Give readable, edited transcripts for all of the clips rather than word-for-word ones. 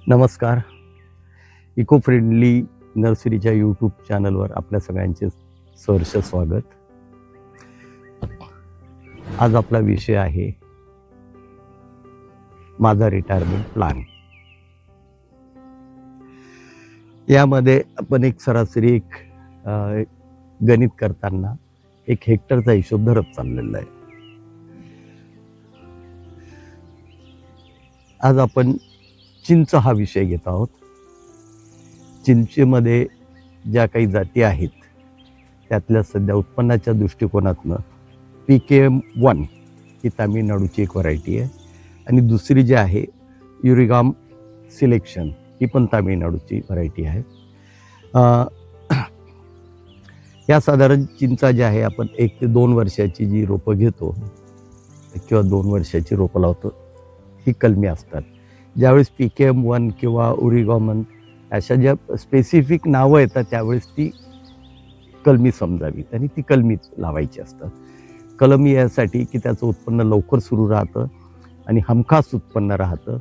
नमस्कार. Eco friendly नर्सरीच्या YouTube चॅनलवर आपल्या सगळ्यांचे सहर्ष स्वागत. आज आपला विषय आहे माझा रिटायरमेंट प्लॅन. यामध्ये आपण एक सरासरी गणित करताना एक हेक्टरचा हिशोब धरत चाललेला आहे. आज आपण चिंच हा विषय घेत आहोत. चिंचेमध्ये ज्या काही जाती आहेत त्यातल्या सध्या उत्पन्नाच्या दृष्टिकोनातनं PKM1 ही तामिळनाडूची एक व्हरायटी आहे आणि दुसरी जी आहे युरिगाम सिलेक्शन ही पण तामिळनाडूची व्हरायटी आहे. या साधारण चिंचा ज्या आहे आपण 1 ते 2 वर्षाची जी रोपं घेतो किंवा 2 वर्षाची रोपं लावतो ही कलमी असतात. ज्यावेळेस PKM1 किंवा उरिगामन अशा ज्या स्पेसिफिक नावं येतात त्यावेळेस ती कलमी समजावीत आणि ती कलमीच लावायची असतात. कलमी यासाठी की त्याचं उत्पन्न लवकर सुरू राहतं आणि हमखास उत्पन्न राहतं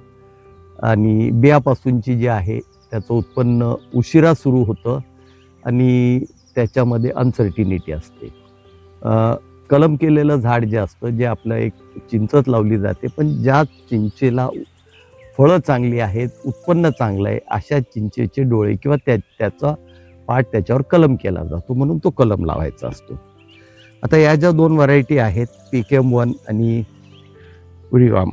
आणि बियापासूनची जी आहे त्याचं उत्पन्न उशिरा सुरू होतं आणि त्याच्यामध्ये अनसर्टिनिटी असते. कलम केलेलं झाड जे असतं जे आपलं एक चिंचच लावली जाते, पण ज्या चिंचेला फळं चांगली आहेत, उत्पन्न चांगलं आहे अशा चिंचेचे डोळे किंवा त्याचा पाट त्याच्यावर कलम केला जातो, म्हणून तो कलम लावायचा असतो. आता या ज्या 2 व्हरायटी आहेत PKM1 आणि उरिगाम,